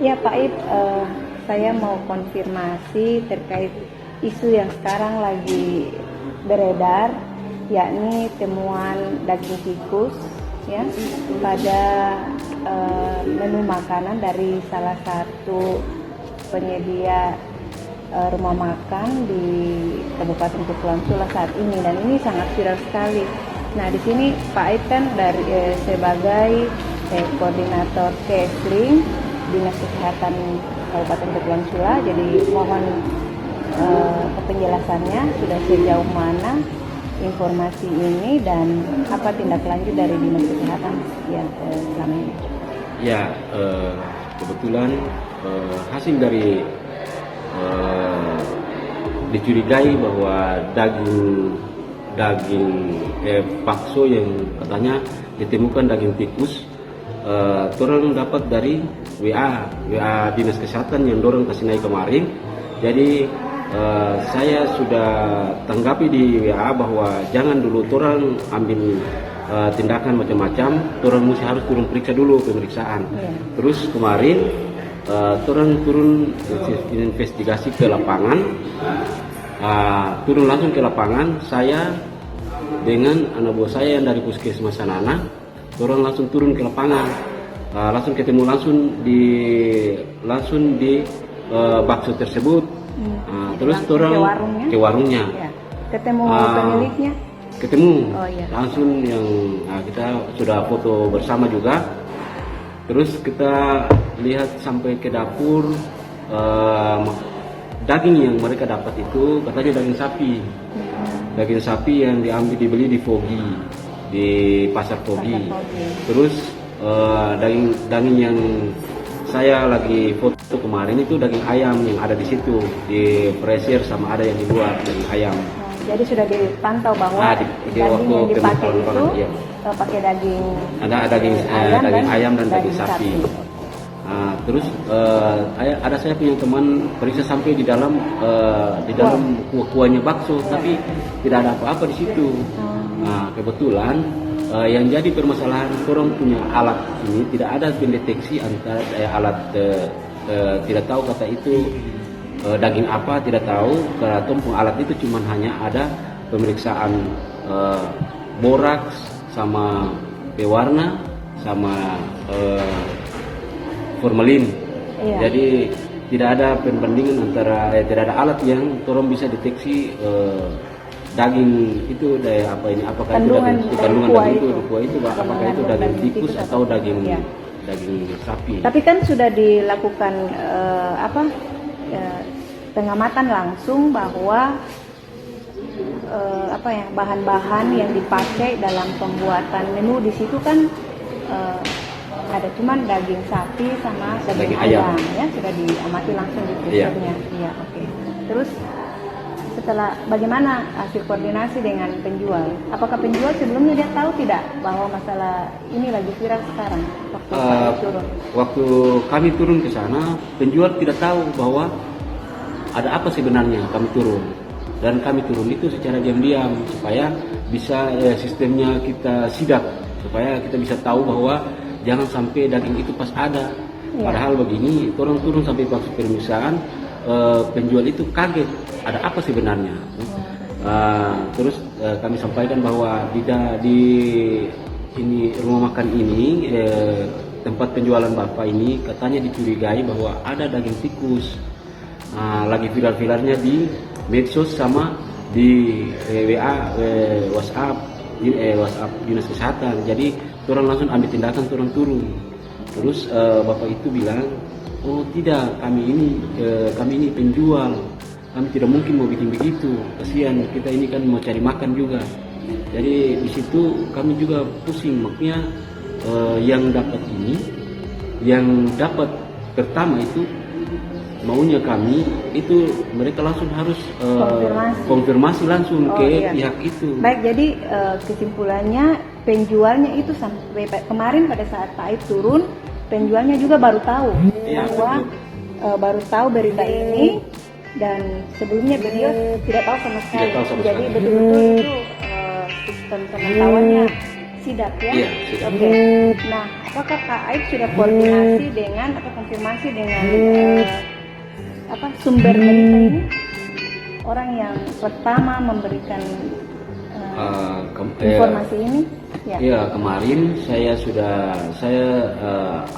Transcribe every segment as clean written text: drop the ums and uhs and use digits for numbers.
Ya Pak Ib, saya mau konfirmasi terkait isu yang sekarang lagi beredar, yakni temuan daging tikus ya pada menu makanan dari salah satu penyedia rumah makan di Kabupaten Kepulauan Sula saat ini, dan ini sangat viral sekali. Nah, di sini Pak Ib kan dari sebagai koordinator Kesling Dinas Kesehatan Kabupaten Kepulauan Sula, jadi mohon penjelasannya sudah sejauh mana informasi ini dan apa tindak lanjut dari Dinas Kesehatan yang selama ini. Ya, kebetulan hasil dari dicurigai bahwa daging bakso yang katanya ditemukan daging tikus, orang dapat dari WA Dinas Kesehatan yang dorong kasih naik kemarin. Jadi saya sudah tanggapi di WA bahwa jangan dulu orang ambil tindakan macam-macam, orang mesti harus turun periksa dulu pemeriksaan. Terus kemarin orang turun investigasi ke lapangan, turun langsung ke lapangan. Saya dengan anak buah saya yang dari Puskesmas Sanana, orang langsung turun ke lapangan, langsung ketemu langsung di bakso tersebut. Terus orang ke warungnya. Ya. Ketemu pemiliknya? Ketemu. Oh, iya. Langsung yang kita sudah foto bersama juga. Terus kita lihat sampai ke dapur, daging yang mereka dapat itu katanya daging sapi. Daging sapi yang dibeli di Fogi, di pasar Fogi. Terus daging yang saya lagi foto kemarin itu daging ayam yang ada di situ, di freezer, sama ada yang di luar daging ayam. Jadi sudah dipantau bahwa daging yang dipakai itu ya, pakai daging ayam dan daging sapi. Terus ada saya punya teman periksa sampai di dalam kuahnya bakso, tapi tidak ada apa-apa di situ. Kebetulan yang jadi permasalahan, orang punya alat ini tidak ada pendeteksi antara alat tidak tahu kata itu daging apa, tidak tahu karena tumpung alat itu cuma hanya ada pemeriksaan boraks sama pewarna sama formalin. Iya. Jadi tidak ada perbandingan antara tidak ada alat yang orang bisa deteksi daging itu apa ini, apakah kandungan itu kandungan daging kuah itu apakah itu daging tikus atau daging sapi. Tapi kan sudah dilakukan pengamatan langsung bahwa bahan-bahan yang dipakai dalam pembuatan menu di situ kan ada cuman daging sapi sama daging ayam ya, sudah diamati langsung di freezernya. Iya, oke. Terus setelah bagaimana hasil koordinasi dengan penjual? Apakah penjual sebelumnya dia tahu tidak bahwa masalah ini lagi viral sekarang waktu turun? Waktu kami turun ke sana, penjual tidak tahu bahwa ada apa sebenarnya kami turun. Dan kami turun itu secara diam-diam supaya bisa sistemnya kita sidak, supaya kita bisa tahu bahwa jangan sampai daging itu pas ada. Padahal begini, orang turun sampai waktu pemeriksaan, penjual itu kaget, ada apa sebenarnya. Terus kami sampaikan bahwa di ini rumah makan ini, tempat penjualan bapak ini katanya dicurigai bahwa ada daging tikus. Lagi viral-viralnya di medsos sama di WhatsApp Dinas Kesehatan. Jadi orang langsung ambil tindakan, orang turun. Terus bapak itu bilang, oh tidak, kami ini penjual, kami tidak mungkin mau bikin begitu, kasihan kita ini kan mau cari makan juga. Jadi di situ kami juga pusing, makanya yang dapat pertama itu maunya kami itu mereka langsung harus konfirmasi langsung ke pihak itu. Baik, jadi kesimpulannya penjualnya itu sampai kemarin pada saat Pak Ib turun, penjualnya juga baru tahu bahwa baru tahu berita ini, dan sebelumnya beliau tidak tahu sama sekali. Jadi betul-betul itu sistem pengetahuannya sidak ya? Iya, sidak. Oke. Nah, apakah Pak Aib sudah koordinasi dengan atau konfirmasi dengan sumber berita ini? Orang yang pertama memberikan informasi ini? Ya. Iya, kemarin saya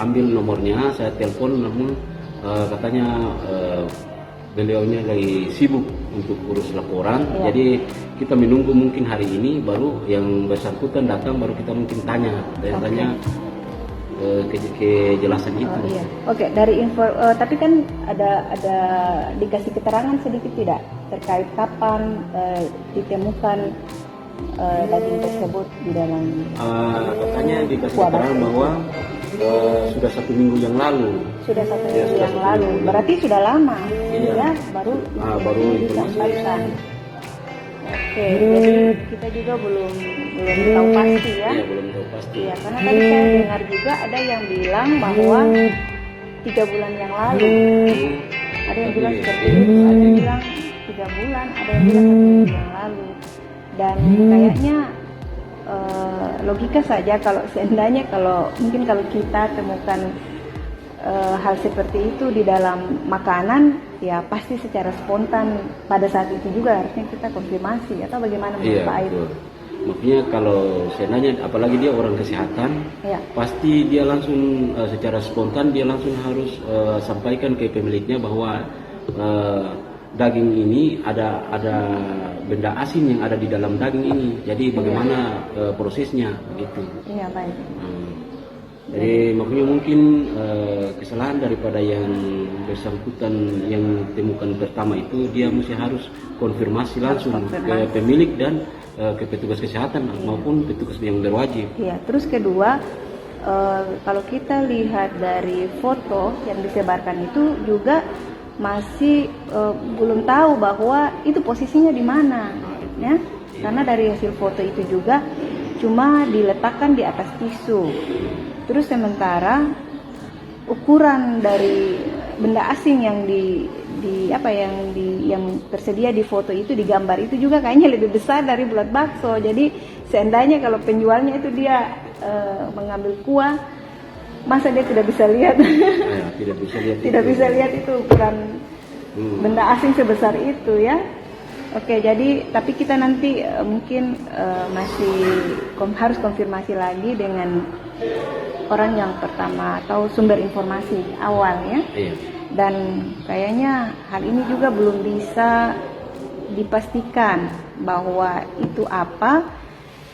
ambil nomornya, saya telepon, namun katanya beliaunya lagi sibuk untuk urus laporan. Ya. Jadi kita menunggu mungkin hari ini baru yang bersangkutan datang, baru kita mungkin tanya kejelasan itu. Oh, iya. Oke, dari info tapi kan ada dikasih keterangan sedikit tidak terkait kapan ditemukan daging tersebut di dalam katanya dikasih keterangan bahwa sudah 1 minggu yang lalu. Sudah 1 minggu yang lalu. Berarti sudah lama. Iya. Ya, baru informasi. disampaikan. Oke, jadi kita juga belum tahu pasti ya. Iya, belum tahu pasti. Iya, karena tadi saya dengar juga ada yang bilang bahwa 3 bulan yang lalu. Ada yang bilang seperti itu, ada yang bilang 3 bulan, ada yang bilang 1 minggu yang lalu. Dan kayaknya logika saja kalau seandainya mungkin kalau kita temukan hal seperti itu di dalam makanan, ya pasti secara spontan pada saat itu juga harusnya kita konfirmasi atau bagaimana menurut Pak Aib? Makanya kalau seandainya apalagi dia orang kesehatan, pasti dia langsung secara spontan dia langsung harus sampaikan ke pemiliknya bahwa daging ini ada benda asing yang ada di dalam daging ini. Jadi bagaimana prosesnya begitu. Iya, baik. Jadi makanya mungkin kesalahan daripada yang bersangkutan yang temukan pertama itu, dia mesti harus konfirmasi langsung ke pemilik dan ke petugas kesehatan maupun petugas yang berwajib. Iya, terus kedua kalau kita lihat dari foto yang disebarkan itu juga masih belum tahu bahwa itu posisinya di mana, ya? Karena dari hasil foto itu juga cuma diletakkan di atas tisu. Terus sementara ukuran dari benda asing yang yang tersedia di foto itu, di gambar itu juga kayaknya lebih besar dari bulat bakso. Jadi seandainya kalau penjualnya itu dia mengambil kuah, masa dia tidak bisa lihat? Tidak bisa lihat itu ukuran benda asing sebesar itu ya. Oke, jadi tapi kita nanti mungkin masih harus konfirmasi lagi dengan orang yang pertama atau sumber informasi awal ya. Iya. Dan kayaknya hal ini juga belum bisa dipastikan bahwa itu apa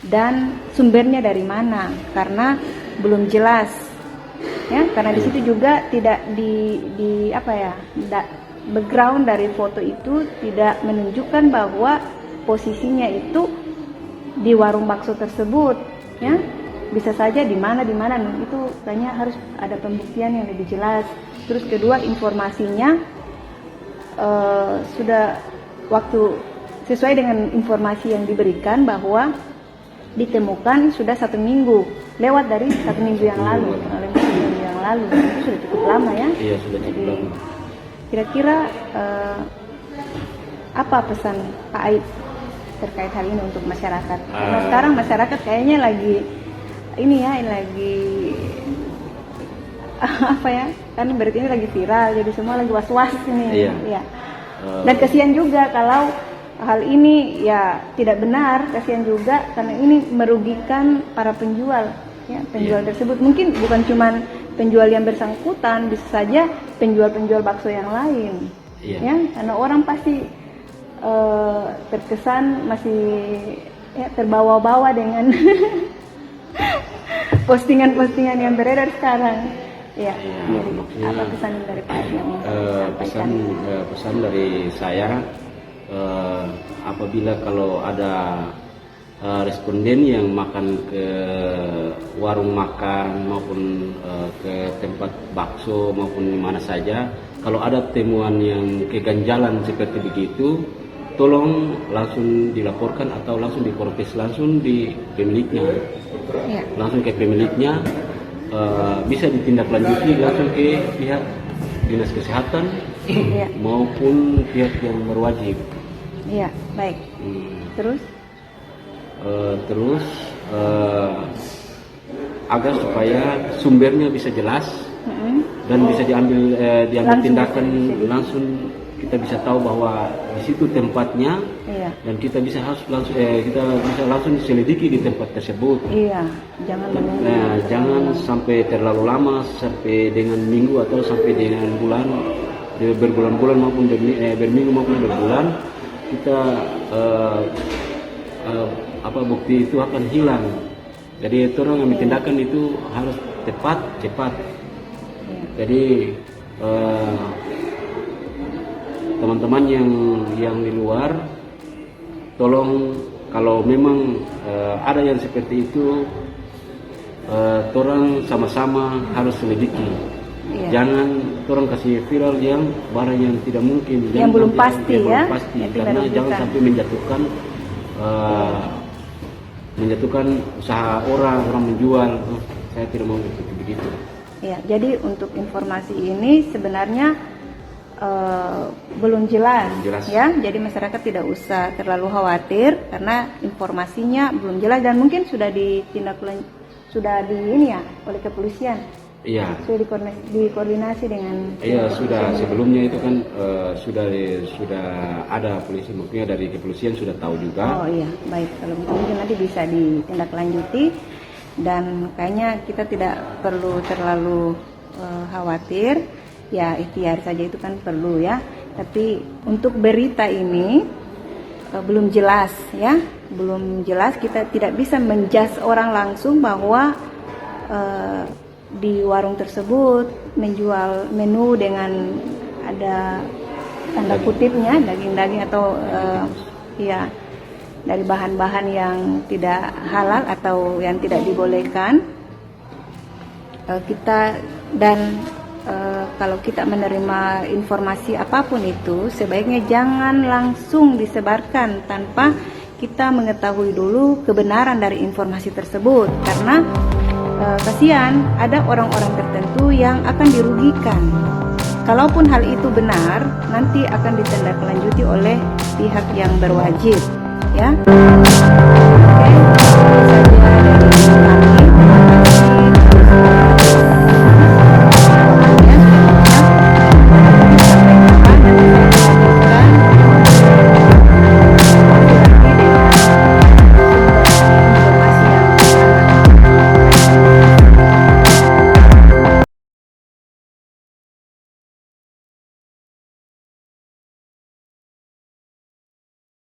dan sumbernya dari mana, karena belum jelas ya, karena di situ juga tidak background dari foto itu tidak menunjukkan bahwa posisinya itu di warung bakso tersebut ya, bisa saja di mana itu kayaknya harus ada pembuktian yang lebih jelas. Terus kedua, informasinya sudah waktu sesuai dengan informasi yang diberikan bahwa ditemukan sudah 1 minggu, lewat dari 1 minggu yang lalu, itu sudah cukup lama ya. Iya, sudah cukup lama. Kira-kira apa pesan Pak Aib terkait hal ini untuk masyarakat? Karena sekarang masyarakat kayaknya lagi kan berarti ini lagi viral, jadi semua lagi was-was ini. Iya. Dan kasihan juga kalau hal ini ya tidak benar, kasihan juga karena ini merugikan para penjual ya, tersebut. Mungkin bukan cuma penjual yang bersangkutan, bisa saja penjual-penjual bakso yang lain. Ya, karena orang pasti terkesan masih terbawa-bawa dengan postingan-postingan yang beredar sekarang. Ya, jadi apa pesan dari Pak yang pesan dari saya, apabila kalau ada responden yang makan ke warung makan maupun ke tempat bakso maupun di mana saja, kalau ada temuan yang keganjalan seperti begitu, tolong langsung dilaporkan atau langsung diprotes langsung di pemiliknya, langsung ke pemiliknya. Bisa ditindaklanjuti langsung ke pihak dinas kesehatan maupun pihak yang berwajib. Iya, baik. Terus agar supaya sumbernya bisa jelas dan bisa diambil Langsung tindakan bisa langsung, kita bisa tahu bahwa di situ tempatnya. Iya. Dan kita bisa langsung selidiki di tempat tersebut. Iya, jangan menunggu. Nah, jangan sampai terlalu lama, sampai dengan minggu atau sampai dengan bulan, berbulan-bulan maupun berminggu maupun berbulan, kita bukti itu akan hilang. Jadi orang ambil tindakan itu harus cepat. Iya. Jadi teman-teman yang di luar, tolong kalau memang ada yang seperti itu, orang sama-sama harus selidiki. Iya. Jangan orang kasih viral yang barang yang tidak mungkin, Yang belum pasti ya, belum pasti. yang tidak Karena merugikan. jangan sampai menjatuhkan usaha orang menjual. Saya tidak mau begitu. Ya, jadi untuk informasi ini sebenarnya belum jelas, ya. Jadi masyarakat tidak usah terlalu khawatir karena informasinya belum jelas dan mungkin sudah oleh kepolisian. Iya. Sudah dikoordinasi dengan. Iya, sudah sebelumnya itu kan sudah ada polisi, maksudnya dari kepolisian sudah tahu juga. Oh iya, baik. Kalau mungkin nanti bisa ditindaklanjuti dan kayaknya kita tidak perlu terlalu khawatir. Ya, ikhtiar saja itu kan perlu ya. Tapi untuk berita ini belum jelas ya, belum jelas. Kita tidak bisa menjudge orang langsung bahwa di warung tersebut menjual menu dengan ada tanda kutipnya daging-daging atau ya dari bahan-bahan yang tidak halal atau yang tidak dibolehkan. Kalau kita menerima informasi apapun itu, sebaiknya jangan langsung disebarkan tanpa kita mengetahui dulu kebenaran dari informasi tersebut, karena kasihan ada orang-orang tertentu yang akan dirugikan. Kalaupun hal itu benar, nanti akan ditindaklanjuti oleh pihak yang berwajib, ya. Oke, itu saja dari kami.